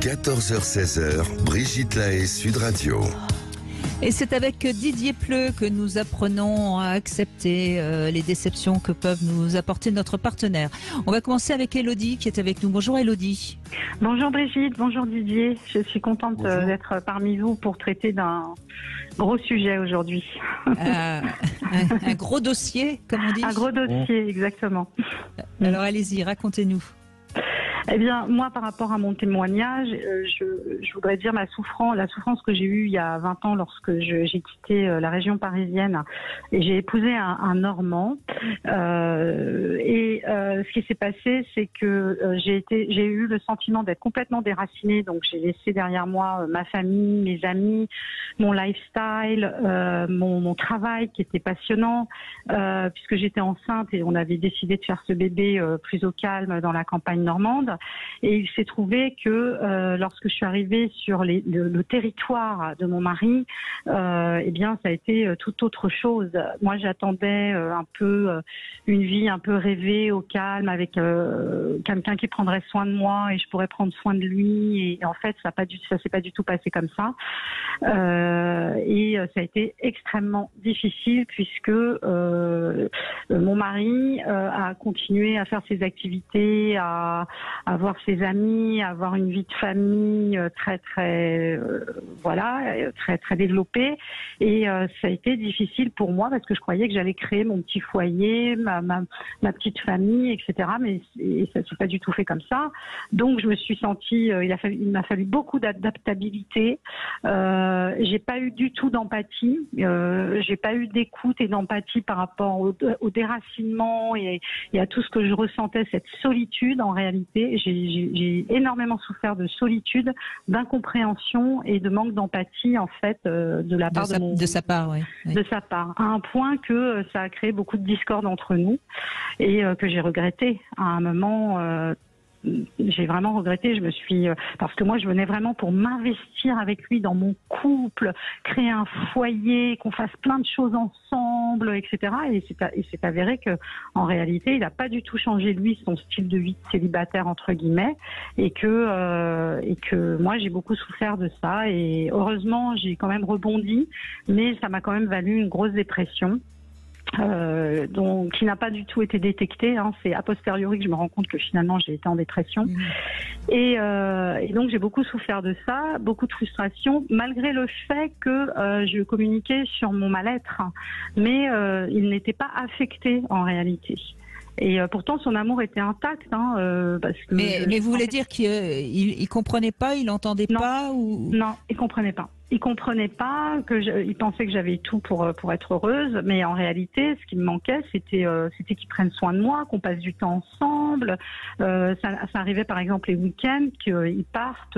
14h-16h, Brigitte Lahaie, Sud Radio. Et c'est avec Didier Pleu que nous apprenons à accepter les déceptions que peuvent nous apporter notre partenaire. On va commencer avec Elodie qui est avec nous. Bonjour Elodie. Bonjour Brigitte, bonjour Didier. Je suis contente d'être parmi vous pour traiter d'un gros sujet aujourd'hui. Un gros dossier, comme on dit. Un gros dossier, exactement. Alors allez-y, racontez-nous. Eh bien, moi, par rapport à mon témoignage, je voudrais dire la souffrance que j'ai eue il y a 20 ans lorsque j'ai quitté la région parisienne et j'ai épousé un Normand. Ce qui s'est passé, c'est que j'ai eu le sentiment d'être complètement déracinée. Donc, j'ai laissé derrière moi ma famille, mes amis, mon lifestyle, mon travail qui était passionnant, puisque j'étais enceinte et on avait décidé de faire ce bébé plus au calme dans la campagne normande. Et il s'est trouvé que lorsque je suis arrivée sur le territoire de mon mari, eh bien, ça a été tout autre chose. Moi, j'attendais un peu une vie un peu rêvée, au calme, avec quelqu'un qui prendrait soin de moi et je pourrais prendre soin de lui. Et en fait, ça s'est pas du tout passé comme ça. Et ça a été extrêmement difficile puisque mon mari a continué à faire ses activités, à avoir ses amis, avoir une vie de famille très développée. Et ça a été difficile pour moi parce que je croyais que j'allais créer mon petit foyer, ma petite famille, etc. Mais ça s'est pas du tout fait comme ça. Donc je me suis sentie, il m'a fallu beaucoup d'adaptabilité. J'ai pas eu du tout d'empathie. J'ai pas eu d'écoute et d'empathie par rapport au déracinement et à tout ce que je ressentais, cette solitude en réalité. J'ai énormément souffert de solitude, d'incompréhension et de manque d'empathie en fait de la part de sa part, oui. De sa part, à un point que ça a créé beaucoup de discorde entre nous et que j'ai regretté à un moment. J'ai vraiment regretté, parce que moi je venais vraiment pour m'investir avec lui dans mon couple, créer un foyer, qu'on fasse plein de choses ensemble, etc. Et c'est avéré que en réalité il n'a pas du tout changé lui son style de vie de célibataire entre guillemets, et que moi j'ai beaucoup souffert de ça. Et heureusement j'ai quand même rebondi, mais ça m'a quand même valu une grosse dépression. Donc qui n'a pas du tout été détecté, hein. C'est a posteriori que je me rends compte que finalement j'ai été en dépression. Et donc j'ai beaucoup souffert de ça, beaucoup de frustration, malgré le fait que je communiquais sur mon mal-être, mais il n'était pas affecté en réalité. Et pourtant son amour était intact, hein, parce que mais vous voulez dire qu'il comprenait pas, il entendait pas ou... Non, il comprenait pas. Il comprenait pas il pensait que j'avais tout pour être heureuse, mais en réalité, ce qui me manquait, c'était qu'il prenne soin de moi, qu'on passe du temps ensemble. Ça arrivait par exemple les week-ends qu'il parte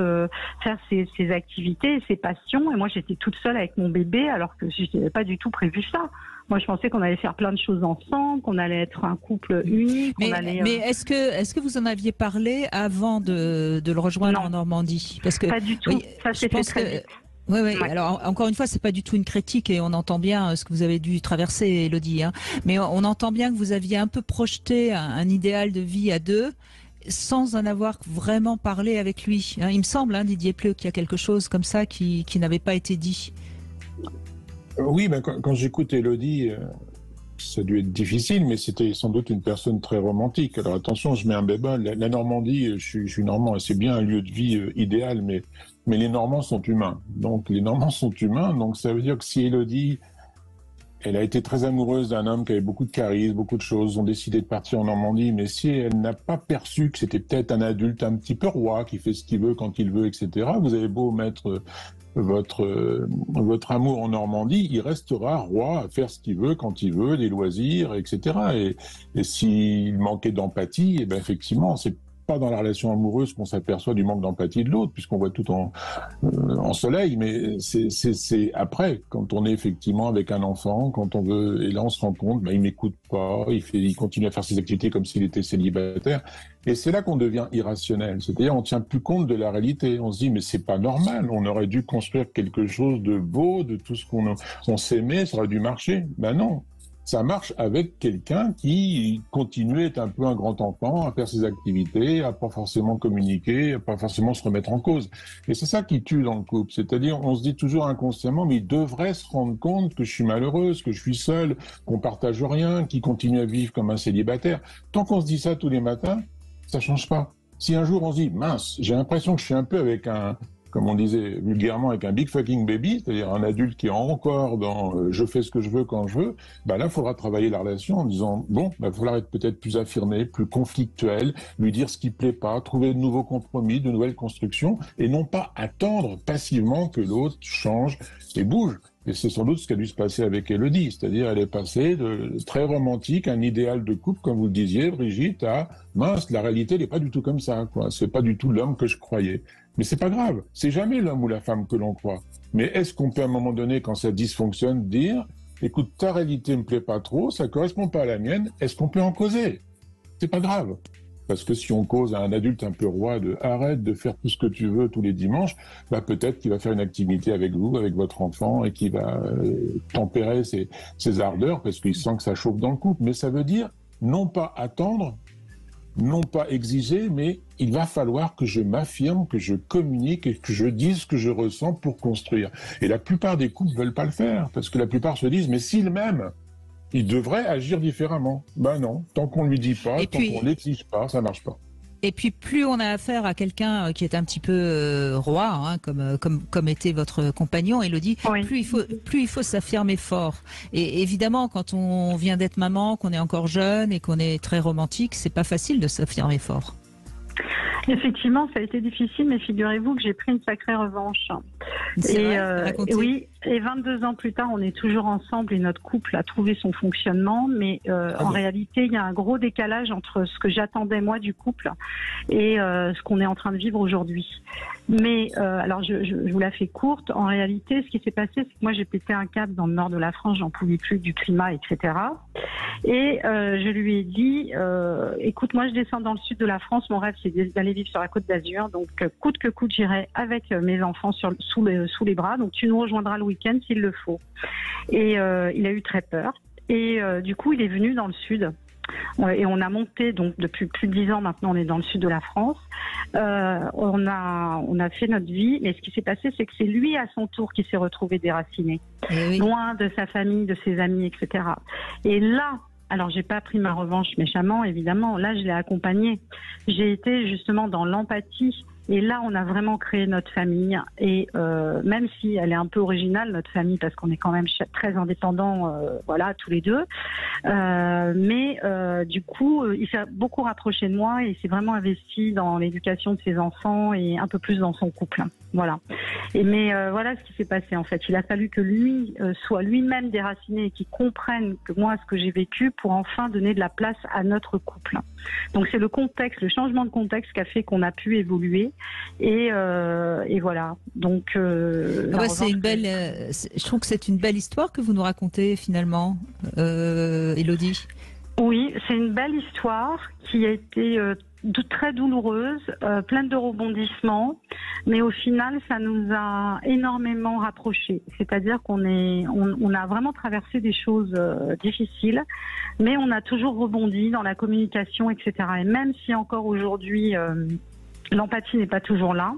faire ses activités, ses passions, et moi j'étais toute seule avec mon bébé, alors que je n'avais pas du tout prévu ça. Moi, je pensais qu'on allait faire plein de choses ensemble, qu'on allait être un couple unique. Mais est-ce que vous en aviez parlé avant de le rejoindre en Normandie? Parce que pas du tout. Ça s'est fait très vite. Oui. Alors encore une fois, c'est pas du tout une critique et on entend bien ce que vous avez dû traverser, Elodie. Hein. Mais on entend bien que vous aviez un peu projeté un idéal de vie à deux, sans en avoir vraiment parlé avec lui. Hein. Il me semble, Didier Pleu, qu'il y a quelque chose comme ça qui n'avait pas été dit. Oui, quand j'écoute Elodie, ça a dû être difficile, mais c'était sans doute une personne très romantique. Alors attention, je mets un bémol. La Normandie, je suis normand, c'est bien un lieu de vie idéal, mais les Normands sont humains. Donc les Normands sont humains, donc ça veut dire que si Elodie, elle a été très amoureuse d'un homme qui avait beaucoup de charisme, beaucoup de choses, ont décidé de partir en Normandie, mais si elle n'a pas perçu que c'était peut-être un adulte un petit peu roi, qui fait ce qu'il veut quand il veut, etc., vous avez beau mettre votre amour en Normandie, il restera roi à faire ce qu'il veut quand il veut, des loisirs, etc. Et s'il manquait d'empathie, eh ben effectivement, c'est pas dans la relation amoureuse qu'on s'aperçoit du manque d'empathie de l'autre, puisqu'on voit tout en soleil, mais c'est après, quand on est effectivement avec un enfant, quand on veut, et là on se rend compte, il m'écoute pas, il continue à faire ses activités comme s'il était célibataire, et c'est là qu'on devient irrationnel, c'est-à-dire on tient plus compte de la réalité, on se dit mais c'est pas normal, on aurait dû construire quelque chose de beau, de tout ce qu'on s'aimait, ça aurait dû marcher, non. Ça marche avec quelqu'un qui continue à être un peu un grand enfant, à faire ses activités, à pas forcément communiquer, à pas forcément se remettre en cause. Et c'est ça qui tue dans le couple. C'est-à-dire, on se dit toujours inconsciemment, mais il devrait se rendre compte que je suis malheureuse, que je suis seule, qu'on partage rien, qu'il continue à vivre comme un célibataire. Tant qu'on se dit ça tous les matins, ça change pas. Si un jour on se dit, mince, j'ai l'impression que je suis un peu avec comme on disait vulgairement, avec un big fucking baby, c'est-à-dire un adulte qui est encore dans je fais ce que je veux quand je veux, bah là, il faudra travailler la relation en disant, bon, il va falloir être peut-être plus affirmé, plus conflictuel, lui dire ce qui plaît pas, trouver de nouveaux compromis, de nouvelles constructions, et non pas attendre passivement que l'autre change et bouge. Et c'est sans doute ce qui a dû se passer avec Élodie, c'est-à-dire elle est passée de très romantique, un idéal de couple, comme vous le disiez, Brigitte, à mince, la réalité n'est pas du tout comme ça, quoi. C'est pas du tout l'homme que je croyais. Mais c'est pas grave, c'est jamais l'homme ou la femme que l'on croit. Mais est-ce qu'on peut à un moment donné, quand ça dysfonctionne, dire, écoute, ta réalité me plaît pas trop, ça correspond pas à la mienne, est-ce qu'on peut en causer? C'est pas grave. Parce que si on cause à un adulte un peu roi de arrête de faire tout ce que tu veux tous les dimanches, bah peut-être qu'il va faire une activité avec vous, avec votre enfant, et qu'il va tempérer ses ardeurs parce qu'il sent que ça chauffe dans le couple. Mais ça veut dire non pas attendre, non pas exiger, mais il va falloir que je m'affirme, que je communique et que je dise ce que je ressens pour construire. Et la plupart des couples veulent pas le faire parce que la plupart se disent mais s'il m'aime, il devrait agir différemment. Ben non, tant qu'on lui dit pas, qu'on l'exige pas, ça marche pas. Et puis plus on a affaire à quelqu'un qui est un petit peu roi, hein, comme était votre compagnon, Élodie, oui. plus il faut s'affirmer fort. Et évidemment, quand on vient d'être maman, qu'on est encore jeune et qu'on est très romantique, c'est pas facile de s'affirmer fort. Effectivement, ça a été difficile, mais figurez-vous que j'ai pris une sacrée revanche. Oui, et 22 ans plus tard, on est toujours ensemble et notre couple a trouvé son fonctionnement, mais en réalité, il y a un gros décalage entre ce que j'attendais moi du couple et ce qu'on est en train de vivre aujourd'hui. Mais alors, je vous la fais courte. En réalité, ce qui s'est passé, c'est que moi, j'ai pété un câble dans le nord de la France, j'en pouvais plus du climat, etc. Et je lui ai dit, écoute, moi, je descends dans le sud de la France, mon rêve, c'est d'aller vivre sur la Côte d'Azur, donc coûte que coûte, j'irai avec mes enfants sous les bras, donc tu nous rejoindras le week-end s'il le faut. Et il a eu très peur. Et du coup, il est venu dans le sud. Et on a monté, donc depuis plus de 10 ans maintenant, on est dans le sud de la France. On a fait notre vie. Mais ce qui s'est passé, c'est que c'est lui à son tour qui s'est retrouvé déraciné, loin de sa famille, de ses amis, etc. Et là, alors j'ai pas pris ma revanche méchamment, évidemment. Là, je l'ai accompagné. J'ai été justement dans l'empathie. Et là, on a vraiment créé notre famille. Et même si elle est un peu originale, notre famille, parce qu'on est quand même très indépendants, voilà, tous les deux. Mais du coup, il s'est beaucoup rapproché de moi et il s'est vraiment investi dans l'éducation de ses enfants et un peu plus dans son couple. Voilà. Mais voilà ce qui s'est passé en fait. Il a fallu que lui soit lui-même déraciné et qu'il comprenne que moi, ce que j'ai vécu, pour enfin donner de la place à notre couple. Donc c'est le contexte, le changement de contexte qui a fait qu'on a pu évoluer. Et voilà. Donc, c'est une belle. Je trouve que c'est une belle histoire que vous nous racontez finalement, Élodie. Oui, c'est une belle histoire qui a été très douloureuse, pleine de rebondissements, mais au final, ça nous a énormément rapprochés. C'est-à-dire qu'on a vraiment traversé des choses difficiles, mais on a toujours rebondi dans la communication, etc. Et même si encore aujourd'hui l'empathie n'est pas toujours là.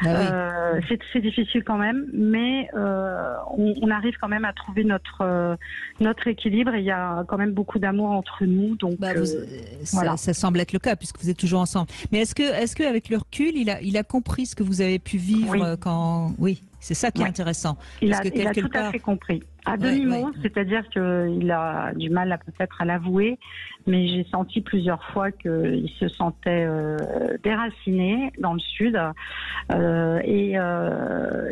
Ah oui. C'est difficile quand même, mais on arrive quand même à trouver notre équilibre et il y a quand même beaucoup d'amour entre nous. Donc voilà. Ça semble être le cas puisque vous êtes toujours ensemble. Mais est-ce que avec le recul, il a compris ce que vous avez pu vivre quand c'est ça qui est intéressant. Il a tout à fait compris. À demi-mot, c'est-à-dire qu'il a du mal peut-être à l'avouer, mais j'ai senti plusieurs fois qu'il se sentait déraciné dans le sud. Et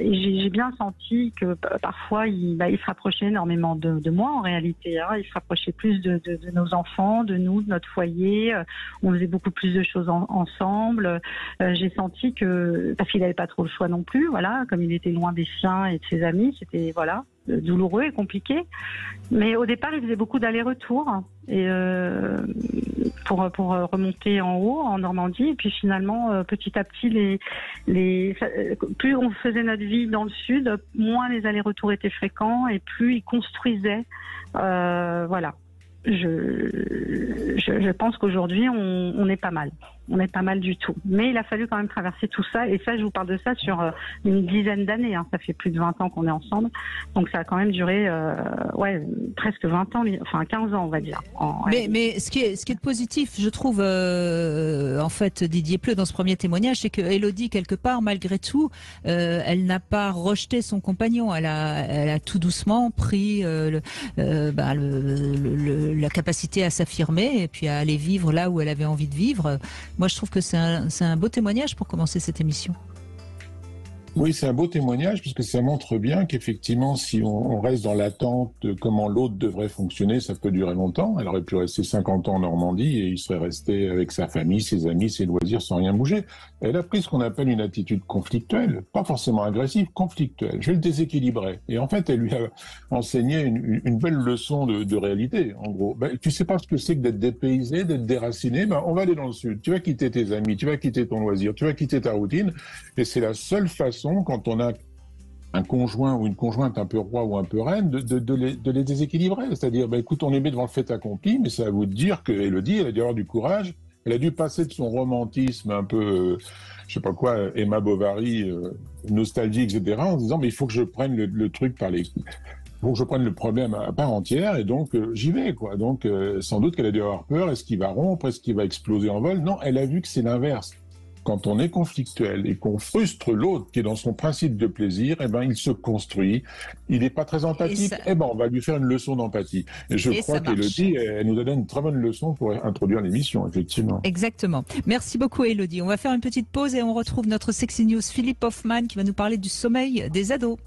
j'ai bien senti que parfois il se rapprochait énormément de moi en réalité. Hein. Il se rapprochait plus de nos enfants, de nous, de notre foyer. On faisait beaucoup plus de choses ensemble. J'ai senti que, parce qu'il n'avait pas trop le choix non plus, voilà, comme il était loin des siens et de ses amis, c'était voilà. douloureux et compliqué. Mais au départ, il faisait beaucoup d'allers-retours et pour remonter en haut, en Normandie. Et puis finalement, petit à petit, plus on faisait notre vie dans le sud, moins les allers-retours étaient fréquents et plus il construisait. Voilà. Je pense qu'aujourd'hui, on est pas mal. On est pas mal du tout. Mais il a fallu quand même traverser tout ça. Et ça, je vous parle de ça sur une dizaine d'années. Hein. Ça fait plus de 20 ans qu'on est ensemble. Donc ça a quand même duré presque 20 ans, enfin 15 ans, on va dire. Mais ce qui est positif, je trouve, en fait, Didier Pleu, dans ce premier témoignage, c'est que Élodie, quelque part, malgré tout, elle n'a pas rejeté son compagnon. Elle a tout doucement pris la capacité à s'affirmer et puis à aller vivre là où elle avait envie de vivre. Moi, je trouve que c'est un beau témoignage pour commencer cette émission. Oui, c'est un beau témoignage parce que ça montre bien qu'effectivement, si on reste dans l'attente de comment l'autre devrait fonctionner, ça peut durer longtemps. Elle aurait pu rester 50 ans en Normandie et il serait resté avec sa famille, ses amis, ses loisirs sans rien bouger. Elle a pris ce qu'on appelle une attitude conflictuelle, pas forcément agressive, conflictuelle. Je vais le déséquilibrer. Et en fait, elle lui a enseigné une belle leçon de réalité, en gros. Tu sais pas ce que c'est que d'être dépaysé, d'être déraciné, on va aller dans le sud. Tu vas quitter tes amis, tu vas quitter ton loisir, tu vas quitter ta routine. Et c'est la seule façon, quand on a un conjoint ou une conjointe un peu roi ou un peu reine, de les déséquilibrer. C'est-à-dire, écoute, on est mis devant le fait accompli, mais c'est à vous de dire que Élodie, elle a dû avoir du courage, elle a dû passer de son romantisme un peu, je sais pas quoi, Emma Bovary, nostalgie, etc., en se disant, mais il faut que je prenne le truc par les... Faut que je prenne le problème à part entière, et donc j'y vais, quoi. Donc, sans doute qu'elle a dû avoir peur, est-ce qu'il va rompre, est-ce qu'il va exploser en vol? Non, elle a vu que c'est l'inverse. Quand on est conflictuel et qu'on frustre l'autre qui est dans son principe de plaisir, il se construit. Il n'est pas très empathique. On va lui faire une leçon d'empathie. Et je crois qu'Élodie, elle nous a donné une très bonne leçon pour introduire l'émission, effectivement. Exactement. Merci beaucoup, Élodie. On va faire une petite pause et on retrouve notre Sexy News Philippe Hoffman qui va nous parler du sommeil des ados.